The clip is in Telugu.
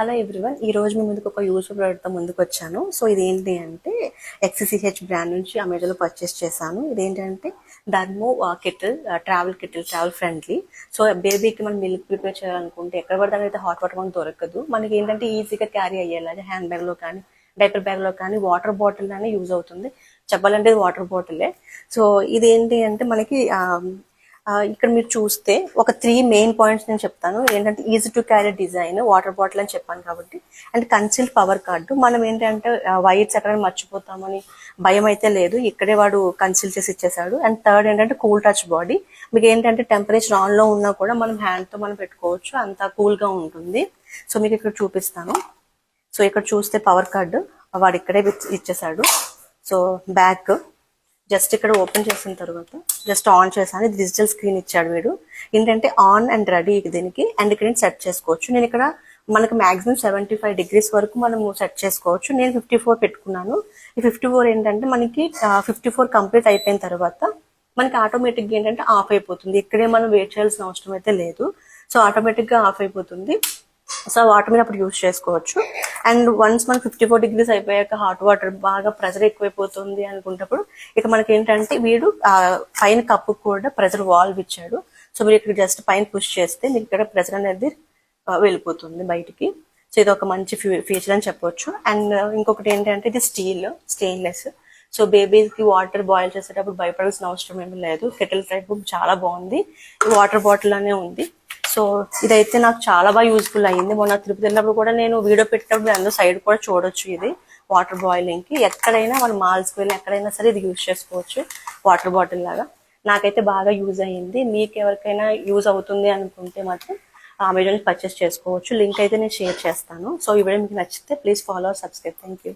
హలో ఎవ్రీవన్, ఈ రోజు మీ ముందుకు ఒక యూస్ఫుల్ ప్రోడక్ట్తో ముందుకు వచ్చాను. సో ఇదేంటి అంటే XCCH బ్రాండ్ నుంచి అమెజాన్లో పర్చేస్ చేశాను. ఇదేంటంటే ధర్మో కెటిల్, ట్రావెల్ ఫ్రెండ్లీ. సో బేబీకి మనం మిల్క్ ప్రిపేర్ చేయాలనుకుంటే ఎక్కడ పడితే అయితే హాట్ వాటర్ మనకు దొరకదు. మనకి ఏంటంటే ఈజీగా క్యారీ అయ్యేలాగా హ్యాండ్ బ్యాగ్లో కానీ డైపర్ బ్యాగ్లో కానీ వాటర్ బాటిల్ అనే యూజ్ అవుతుంది. చెప్పాలంటే ఇది వాటర్ బాటిలే. సో ఇదేంటి అంటే మనకి ఇక్కడ మీరు చూస్తే ఒక 3 మెయిన్ పాయింట్స్ నేను చెప్తాను. ఏంటంటే easy to carry design, water bottle అని చెప్పాను కాబట్టి, అండ్ కన్సిల్డ్ పవర్ కార్డు. మనం ఏంటంటే వైట్స్ ఎక్కడైనా మర్చిపోతామని భయం అయితే లేదు, ఇక్కడే వాడు కన్సిల్ చేసి ఇచ్చేసాడు. అండ్ థర్డ్ ఏంటంటే కూల్ టచ్ బాడీ. మీకు ఏంటంటే టెంపరేచర్ ఆన్ లో ఉన్నా కూడా మనం హ్యాండ్తో మనం పెట్టుకోవచ్చు, అంత కూల్ గా ఉంటుంది. సో మీకు ఇక్కడ చూపిస్తాను. సో ఇక్కడ చూస్తే పవర్ కార్డు వాడు ఇక్కడే ఇచ్చేసాడు. సో బ్యాక్ జస్ట్ ఇక్కడ ఓపెన్ చేసిన తర్వాత జస్ట్ ఆన్ చేశాను. ఇది డిజిటల్ స్క్రీన్ ఇచ్చాడు వీడు. ఏంటంటే ఆన్ అండ్ రెడీ దీనికి, అండ్ ఇక్కడ సెట్ చేసుకోవచ్చు. నేను ఇక్కడ మనకి మాక్సిమం 75 degrees వరకు మనము సెట్ చేసుకోవచ్చు. నేను 54 పెట్టుకున్నాను. ఈ 54 ఏంటంటే మనకి 54 కంప్లీట్ అయిపోయిన తర్వాత మనకి ఆటోమేటిక్గా ఏంటంటే ఆఫ్ అయిపోతుంది. ఇక్కడే మనం వెయిట్ చేయాల్సిన అవసరం అయితే లేదు. సో ఆటోమేటిక్గా ఆఫ్ అయిపోతుంది. సో వాటర్ మీద అప్పుడు యూజ్ చేసుకోవచ్చు. అండ్ వన్స్ మనకి 54 degrees అయిపోయాక హాట్ వాటర్ బాగా ప్రెజర్ ఎక్కువైపోతుంది అనుకున్నప్పుడు ఇక మనకి ఏంటంటే వీడు పైన కప్పు కూడా ప్రెజర్ వాల్వ్ ఇచ్చాడు. సో మీరు ఇక్కడ జస్ట్ పైన పుష్ చేస్తే మీకు ఇక్కడ ప్రెజర్ అనేది వెళ్ళిపోతుంది బయటికి. సో ఇది ఒక మంచి ఫీచర్ అని చెప్పొచ్చు. అండ్ ఇంకొకటి ఏంటంటే ఇది స్టెయిన్లెస్. సో బేబీకి వాటర్ బాయిల్ చేసేటప్పుడు భయపడాల్సిన అవసరం ఏమీ లేదు. కెటిల్ టైప్ చాలా బాగుంది. వాటర్ బాటిల్ అనే ఉంది. సో ఇదైతే నాకు చాలా బాగా యూజ్ఫుల్ అయ్యింది. మొన్న తిరుపతి వెళ్ళినప్పుడు కూడా నేను వీడియో పెట్టినప్పుడు అందరూ సైడ్ కూడా చూడొచ్చు. ఇది వాటర్ బాయిలింగ్ కి ఎక్కడైనా మన మాల్స్కి వెళ్ళి ఎక్కడైనా సరే ఇది యూజ్ చేసుకోవచ్చు వాటర్ బాటిల్ లాగా. నాకైతే బాగా యూజ్ అయ్యింది. మీకు ఎవరికైనా యూజ్ అవుతుంది అనుకుంటే మాత్రం అమెజాన్ పర్చేస్ చేసుకోవచ్చు. లింక్ అయితే నేను షేర్ చేస్తాను. సో ఈ వీడియో మీకు నచ్చితే please follow, subscribe. Thank you.